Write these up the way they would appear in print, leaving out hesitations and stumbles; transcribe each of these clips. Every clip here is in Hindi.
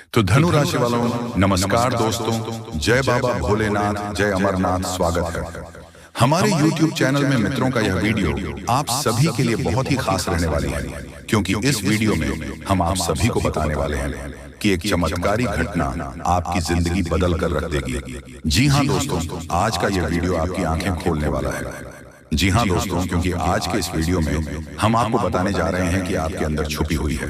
तो धनु राशि वालों, नमस्कार दोस्तों। जय बाबा भोलेनाथ, जय अमरनाथ। स्वागत है हमारे YouTube चैनल में। मित्रों का यह वीडियो आप सभी के लिए बहुत ही खास रहने वाली है, क्योंकि इस वीडियो में हम आप सभी को बताने वाले हैं कि एक चमत्कारी घटना आपकी जिंदगी बदल कर रख देगी। जी हाँ दोस्तों, आज का यह वीडियो आपकी आंखें खोलने वाला है। जी हाँ दोस्तों, क्योंकि आज के इस वीडियो में हम आपको बताने जा रहे हैं कि आपके अंदर छुपी हुई है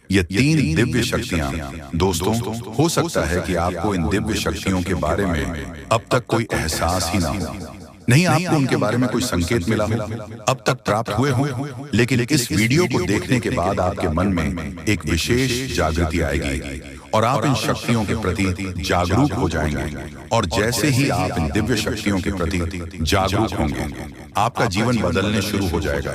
ये 3 दिव्य शक्तियां। दोस्तों, हो सकता है कि आपको इन दिव्य शक्तियों के बारे में अब तक कोई एहसास ही ना हो, नहीं आपको उनके बारे में कोई संकेत मिला हो, अब तक प्राप्त हुए हो, लेकिन इस वीडियो को देखने के बाद आपके मन में एक विशेष जागृति आएगी और आप इन शक्तियों के प्रति जागरूक हो जाएंगे। और जैसे ही आप इन दिव्य शक्तियों के प्रति जागरूक होंगे, आपका जीवन बदलने शुरू हो जाएगा।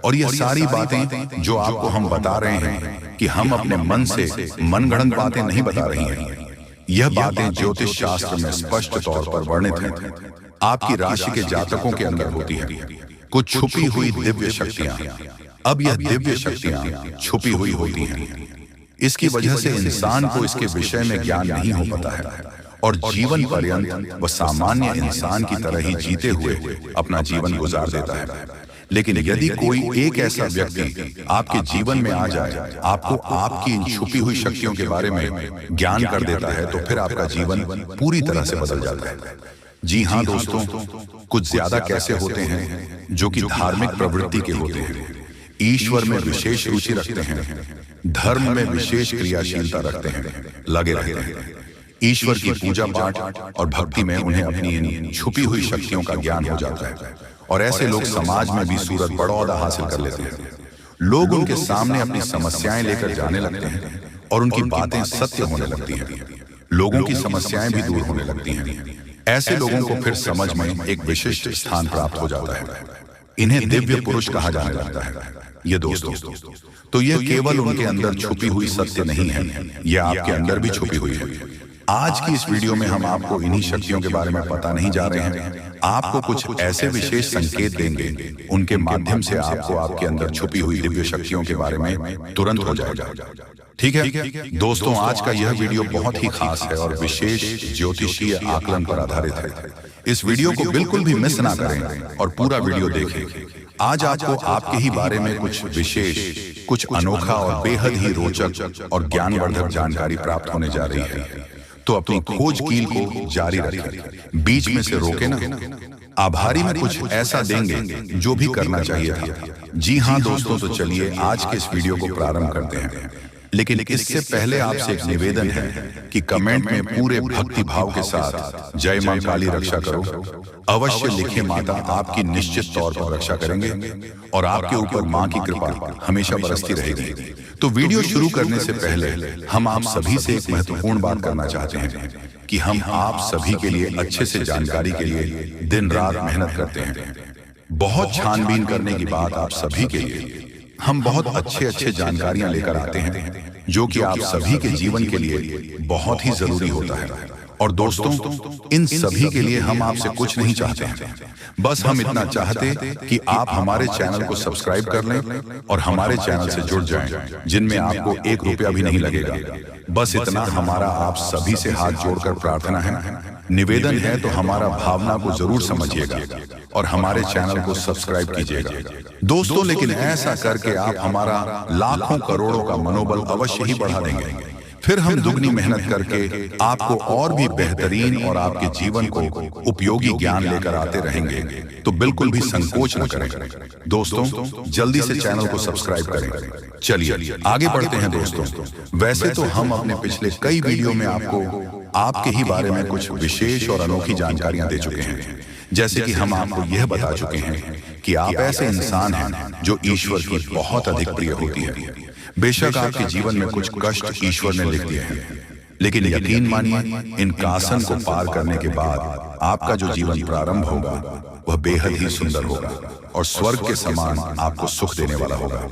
और ये सारी बातें जो आपको हम बता रहे हैं कि हम अपने मन से मनगढ़ंत बातें नहीं बता रही हैं, यह बातें ज्योतिष शास्त्र में स्पष्ट तौर पर वर्णित हैं। आपकी राशि के जातकों के अंदर होती है कुछ छुपी हुई दिव्य शक्तियां। अब यह दिव्य शक्तियां छुपी हुई होती हैं, इसकी वजह से इंसान को इसके विषय में ज्ञान नहीं हो पाता है और जीवन पर्यंत वह सामान्य इंसान की तरह ही जीते हुए अपना जीवन गुजार देता है। लेकिन यदि कोई एक ऐसा व्यक्ति आपके जीवन में आ जाए, आपको आपकी इन छुपी हुई शक्तियों के बारे में ज्ञान कर देता है, तो फिर आपका जीवन पूरी तरह से बदल जाता है। जी हाँ दोस्तों, कुछ ज्यादा कैसे होते हैं जो कि धार्मिक प्रवृत्ति के होते हैं, ईश्वर में विशेष रुचि रखते हैं, धर्म में विशेष क्रियाशीलता रखते हैं, लगे रहते हैं। ईश्वर की पूजा पाठ और भक्ति में उन्हें अपनी इन छुपी हुई शक्तियों का ज्ञान हो जाता है और ऐसे लोग समाज में भी सूरत बड़ा ओहदा हासिल कर लेते हैं। लोग उनके सामने अपनी समस्याएं लेकर जाने लगते हैं और उनकी बातें सत्य होने लगती हैं। लोगों की समस्याएं भी दूर होने लगती हैं। ऐसे लोगों को फिर समझ में एक विशिष्ट स्थान प्राप्त हो जाता है। इन्हें दिव्य पुरुष कहा जाने लगता है। ये दोस्तों, तो यह केवल उनके अंदर छुपी हुई सत्य नहीं है, यह आपके अंदर भी छुपी हुई है। आज की इस वीडियो में हम आपको इन्हीं शक्तियों के बारे में पता नहीं जा रहे हैं, आपको कुछ ऐसे विशेष संकेत देंगे, उनके माध्यम से आपको आपके अंदर छुपी हुई दिव्य शक्तियों के बारे में तुरंत हो जाएगा। ठीक है दोस्तों, आज का यह वीडियो बहुत ही खास है और विशेष ज्योतिषीय आकलन पर आधारित है। इस वीडियो को बिल्कुल भी मिस ना करें और पूरा वीडियो देखें। आज आपको आपके ही बारे में कुछ विशेष, कुछ अनोखा और बेहद ही रोचक और ज्ञानवर्धक जानकारी प्राप्त होने जा रही है। तो अपनी खोज कील को जारी रखें, बीच में से रोके ना। आभारी में कुछ ऐसा देंगे जो भी करना चाहिए था। जी हाँ दोस्तों, तो चलिए आज के इस वीडियो को प्रारंभ करते हैं। लेकिन इससे पहले आपसे एक निवेदन है कि कमेंट में पूरे भक्ति भाव के साथ जय मां काली रक्षा करो अवश्य लिखें। माता आपकी निश्चित तौर पर रक्षा करेंगे और आपके ऊपर मां की कृपा हमेशा बरसती रहेगी। तो वीडियो शुरू करने से पहले हम आप सभी से एक महत्वपूर्ण बात करना चाहते हैं कि हम आप सभी के लिए अच्छे से जानकारी के लिए दिन रात मेहनत करते हैं। बहुत छानबीन करने की बात आप सभी के लिए हम बहुत अच्छे जानकारियां लेकर आते हैं जो कि आप सभी के जीवन के लिए बहुत ही जरूरी होता है। और दोस्तों, इन सभी के लिए हम आपसे कुछ नहीं चाहते हैं, बस हम इतना चाहते कि आप हमारे चैनल को सब्सक्राइब कर लें और हमारे चैनल से जुड़ जाएं, जिनमें आपको 1 रुपया भी नहीं लगेगा। बस इतना हमारा आप सभी से हाथ जोड़कर प्रार्थना है, निवेदन है। तो हमारा भावना को जरूर समझिएगा और हमारे चैनल को सब्सक्राइब कीजिएगा दोस्तों। लेकिन ऐसा करके आप हमारा लाखों करोड़ों का मनोबल अवश्य ही बढ़ा देंगे। फिर हम दुगनी मेहनत करके आपको और भी बेहतरीन और आपके जीवन को उपयोगी ज्ञान लेकर आते रहेंगे। तो बिल्कुल भी संकोच न करें दोस्तों, जल्दी से चैनल को सब्सक्राइब करें। चलिए आगे बढ़ते हैं दोस्तों। वैसे तो हम अपने पिछले कई वीडियो में आपको आपके ही बारे में कुछ विशेष और अनोखी जानकारियां दे चुके हैं, जैसे कि हम आपको यह बता चुके हैं कि आप ऐसे इंसान हैं जो ईश्वर की बहुत अधिक प्रिय होती है। बेशक आपके जीवन में कुछ कष्ट ईश्वर ने लिख दिए हैं, लेकिन यकीन मानिए इन कासन को पार करने के बाद आपका जो जीवन प्रारंभ होगा वह बेहद ही सुंदर होगा और स्वर्ग के समान आपको सुख देने वाला होगा।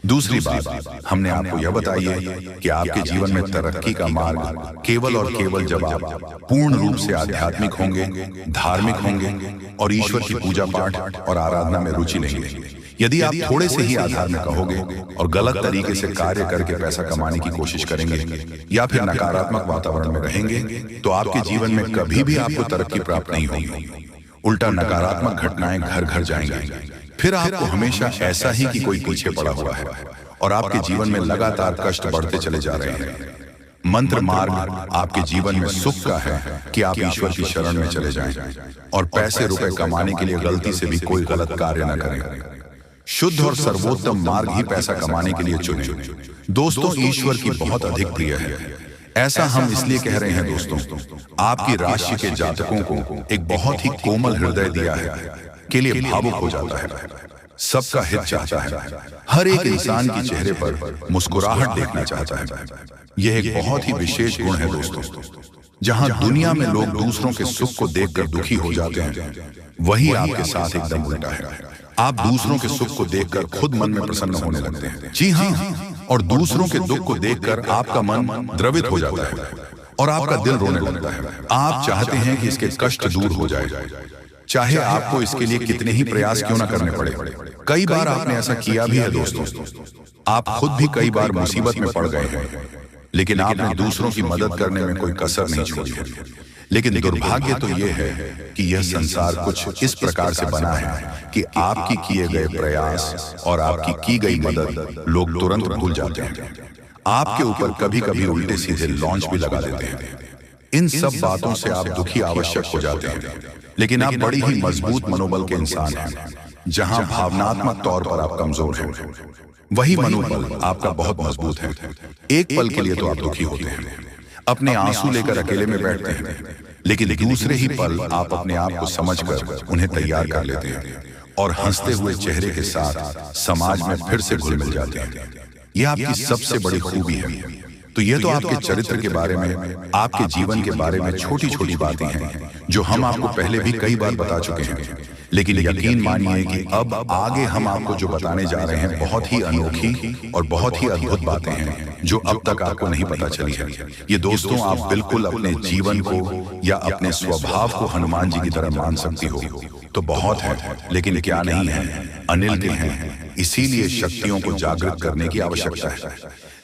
दूसरी बात हमने आपको यह बताई है कि आपके जीवन में तरक्की का मार्ग केवल और केवल जब आप पूर्ण रूप से आध्यात्मिक होंगे, धार्मिक होंगे और ईश्वर की पूजा पाठ और आराधना में रुचि लेंगे। यदि आप थोड़े से ही आधार में कहोगे और गलत तरीके से कार्य करके पैसा कमाने की कोशिश करेंगे या फिर नकारात्मक वातावरण में रहेंगे तो आपके जीवन में कभी भी आपको तरक्की प्राप्त नहीं होगी। उल्टा नकारात्मक घटनाएं घर घर जाएंगी। फिर आपको हमेशा ऐसा ही कि कोई पीछे पड़ा हुआ है और आपके जीवन में लगातार कष्ट बढ़ते चले जा रहे हैं। मंत्र मार्ग आपके जीवन में सुख का है कि आप ईश्वर की शरण में चले जाएं और पैसे रुपए कमाने के लिए गलती से भी कोई गलत कार्य न करें। शुद्ध और सर्वोत्तम मार्ग ही पैसा कमाने के लिए चुनें। दोस्तों, ईश्वर की बहुत अधिक प्रिय है। ऐसा हम इसलिए कह रहे हैं दोस्तों, आपकी राशि के जातकों को एक बहुत ही कोमल हृदय दिया है के लिए भावुक हो जाता है, सबका हित चाहता है, हर एक इंसान के चेहरे पर मुस्कुराहट देखना चाहता है। यह एक बहुत ही विशेष गुण है दोस्तों। जहां दुनिया में लोग दूसरों के सुख को देखकर दुखी हो जाते हैं, वही आपके साथ एकदम उल्टा है। आप दूसरों के सुख को देखकर खुद मन में प्रसन्न होने लगते हैं। जी हाँ, और दूसरों के दुख को देखकर आपका मन द्रवित हो जाता है और आपका दिल रोने लगता है। आप चाहते हैं कि इसके कष्ट दूर हो जाए, चाहे आपको इसके लिए कितने ही प्रयास क्यों ना करने पड़े। कई बार आपने ऐसा किया भी है दोस्तों। आप खुद भी कई बार मुसीबत में पड़ गए हैं, लेकिन आपने दूसरों की मदद करने में कोई कसर नहीं छोड़ी है। लेकिन दुर्भाग्य तो यह है कि यह संसार कुछ इस प्रकार से बना है कि आपकी किए गए प्रयास और आपकी की गई मदद लोग तुरंत भूल जाते हैं। आपके ऊपर कभी कभी उल्टे सीधे लॉन्च भी लगा देते हैं। इन सब बातों से आप दुखी आवश्यक हो जाते हैं, लेकिन आप बड़ी ही मजबूत मनोबल के इंसान हैं। जहां भावनात्मक तौर पर आप कमजोर हैं, वही मनोबल आपका बहुत मजबूत है। एक पल के लिए तो आप दुखी होते हैं, अपने आंसू लेकर अकेले में बैठते हैं, लेकिन दूसरे ही पल आप अपने आप को समझकर उन्हें तैयार कर लेते हैं और हंसते हुए चेहरे के साथ समाज में फिर से घुल मिल जाते हैं। यह आपकी सबसे बड़ी खूबी है। तो ये तो आपके चरित्र के बारे में, आपके जीवन के बारे में छोटी छोटी बातें हैं जो हम आपको पहले भी कई बार बता चुके हैं। लेकिन यकीन मानिए कि अब आगे हम आपको जो बताने जा रहे हैं बहुत ही अनोखी और बहुत ही अद्भुत बातें हैं जो अब तक आपको नहीं पता चली है। ये दोस्तों, आप बिल्कुल अपने जीवन को या अपने स्वभाव को हनुमान जी की तरह मान सकती हो तो बहुत है, लेकिन क्या नहीं है, अनिल के हैं। इसीलिए शक्तियों को जागृत करने की आवश्यकता है।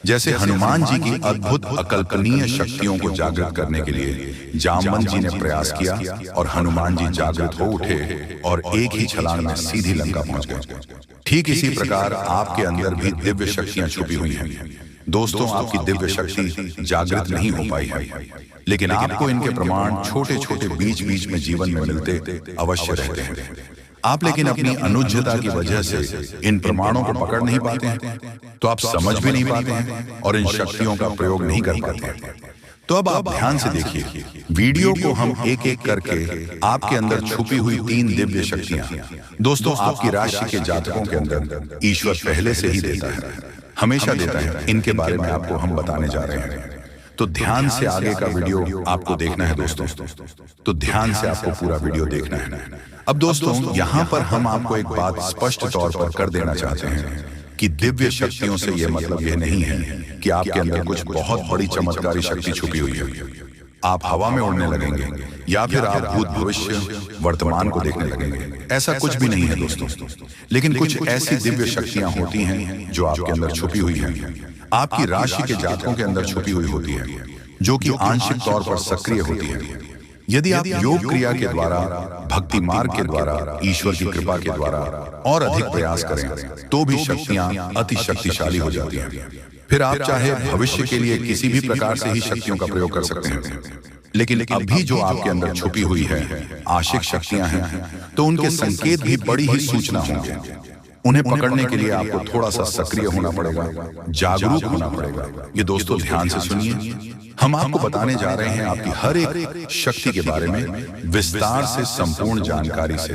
जैसे हनुमान जी की अद्भुत अकल्पनीय शक्तियों को जागृत करने के लिए जामवंत जी ने प्रयास किया और हनुमान जी जागृत हो उठे और एक ही छलांग में सीधी लंका पहुंच गए। ठीक इसी प्रकार आपके अंदर भी दिव्य शक्तियां छुपी हुई हैं। दोस्तों, आपकी दिव्य शक्ति जागृत नहीं हो पाई है, लेकिन आपको इनके प्रमाण छोटे छोटे बीच बीच में जीवन में मिलते अवश्य रहते हैं। आप लेकिन अपनी अनुज्ञता की वजह से इन प्रमाणों को पकड़ नहीं पाते हैं, तो आप समझ भी नहीं पाते हैं और इन शक्तियों का प्रयोग नहीं कर पाते हैं। तो अब आप ध्यान से देखिए, वीडियो को हम एक एक करके आपके अंदर छुपी हुई 3 दिव्य शक्तियां, दोस्तों आपकी राशि के जातकों के अंदर ईश्वर पहले से ही देता है, हमेशा देता है। इनके बारे में आपको हम बताने जा रहे हैं। तो ध्यान से आगे का वीडियो आपको देखना है दोस्तों, तो ध्यान से आपको पूरा वीडियो देखना है। अब दोस्तों, यहाँ पर हम आपको एक बात स्पष्ट तौर पर कर देना चाहते हैं कि दिव्य शक्तियों से यह मतलब यह नहीं है कि आपके अंदर कुछ बहुत बड़ी चमत्कारी शक्ति छुपी हुई है। आप हवा में उड़ने लगेंगे या फिर आप भूत भविष्य वर्तमान को देखने लगेंगे, ऐसा कुछ भी नहीं है दोस्तों। लेकिन कुछ ऐसी दिव्य शक्तियां होती हैं जो आपके अंदर छुपी हुई हैं, आपकी राशि के जातकों के अंदर छुपी हुई होती है, जो कि आंशिक तौर पर सक्रिय होती है। यदि आप योग क्रिया के द्वारा, भक्ति मार्ग के द्वारा, ईश्वर की कृपा के द्वारा और अधिक प्रयास करें तो भी शक्तियां अति शक्तिशाली हो जाती हैं। फिर आप चाहे भविष्य के लिए किसी भी प्रकार से ही शक्तियों का प्रयोग कर सकते हैं, लेकिन अभी जो आपके अंदर छुपी हुई है आशिक शक्तियां हैं, तो उनके संकेत भी बड़ी ही सूचना होंगे। उन्हें पकड़ने के लिए आपको थोड़ा सा सक्रिय होना पड़ेगा, जागरूक होना पड़ेगा। ये दोस्तों ध्यान से सुनिए, हम आपको बताने जा रहे हैं आपकी हर एक शक्ति के बारे में विस्तार से, संपूर्ण जानकारी से।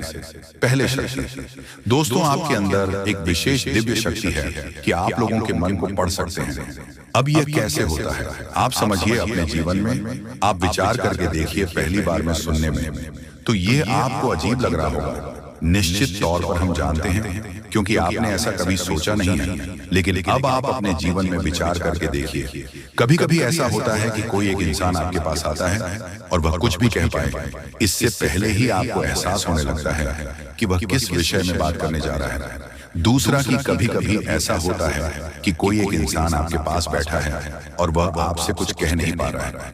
पहले शक्ति, दोस्तों आपके अंदर एक विशेष दिव्य शक्ति है कि आप लोगों के मन को पढ़ सकते हैं। अब यह कैसे होता है आप समझिए अपने जीवन में, आप विचार करके देखिए। पहली बार में सुनने में तो ये आपको अजीब लग रहा होगा, निश्चित तौर पर हम जानते हैं, क्योंकि आपने ऐसा कभी सोचा नहीं है। लेकिन अब आप अपने जीवन में विचार करके देखिए। कभी कभी ऐसा होता है कि कोई एक इंसान आपके पास आता है और वह कुछ भी कह पाए, इससे पहले ही आपको एहसास होने लगता है कि वह किस विषय में बात करने जा रहा है। दूसरा कि कभी कभी ऐसा होता है कि कोई एक इंसान आपके पास बैठा है और वह आपसे कुछ कह नहीं पा रहा है,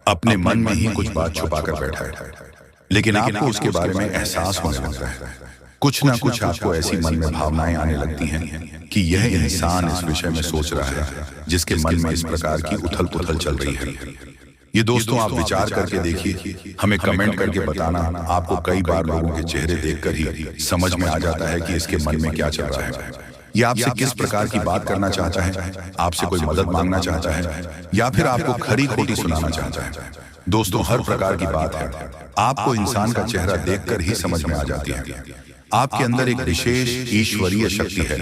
अपने मन में ही कुछ बात छुपा कर बैठा है, लेकिन आपको उसके बारे में एहसास होने लगता है। कुछ ना कुछ आपको ऐसी मन में भावनाएं आने लगती हैं कि यह इंसान इस विषय में सोच रहा है जिसके मन में इस प्रकार की उथल पुथल चल रही है। ये दोस्तों आप विचार करके देखिए, हमें कमेंट करके बताना। आपको कई बार लोगों के चेहरे देखकर ही समझ में आ जाता है कि इसके मन में क्या चल रहा है। ये आपसे किस प्रकार की बात करना चाहता है, आपसे कोई मदद मांगना चाहता है या फिर आपको खरी खोटी सुनाना चाहता है। दोस्तों हर प्रकार की बात है, आपको इंसान का चेहरा देखकर ही समझ में आ जाती है। आपके अंदर एक विशेष ईश्वरीय शक्ति है,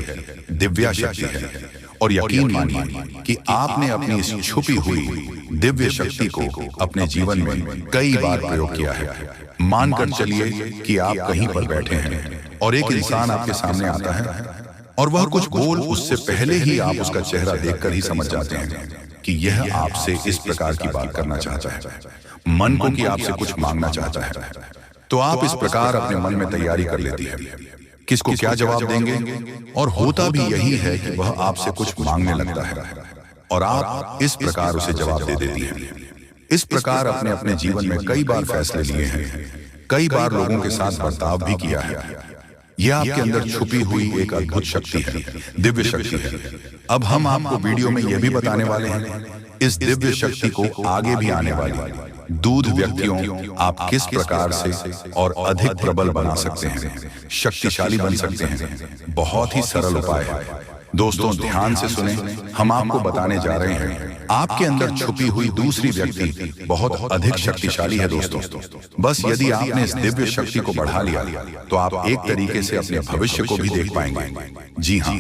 दिव्या शक्ति है, और यकीन मानिए कि आपने अपनी इस छुपी हुई दिव्य शक्ति को अपने जीवन में कई बार प्रयोग किया है। मानकर चलिए कि आप कहीं पर बैठे हैं और एक इंसान आपके सामने आता है और वह कुछ बोल उससे पहले ही आप उसका चेहरा देखकर ही समझ जाते हैं कि यह आपसे इस प्रकार की बात करना चाहता है, मन को कि आपसे कुछ मांगना चाहता है। तो आप इस प्रकार अपने मन में तैयारी कर लेती है किसको क्या जवाब देंगे, और होता भी यही है कि वह आपसे कुछ मांगने लगता है और आप इस प्रकार उसे जवाब दे देती हैं। इस प्रकार अपने अपने जीवन में कई बार फैसले लिए हैं, कई बार लोगों के साथ बर्ताव भी किया है। यह आपके अंदर छुपी हुई एक अद्भुत शक्ति है, दिव्य शक्ति है। अब हम आपको वीडियो में यह भी बताने वाले हैं इस दिव्य शक्ति को आगे भी आने वाली दूध व्यक्तियों आप किस प्रकार से और अधिक प्रबल बना सकते हैं, शक्तिशाली बन सकते हैं। बहुत ही सरल उपाय है दोस्तों, ध्यान से सुने। हम आपको बताने जा रहे हैं आपके अंदर छुपी हुई दूसरी व्यक्ति बहुत अधिक शक्तिशाली है दोस्तों। बस यदि आपने इस दिव्य शक्ति को बढ़ा लिया तो आप एक तरीके से अपने भविष्य को भी देख पाएंगे। जी हाँ,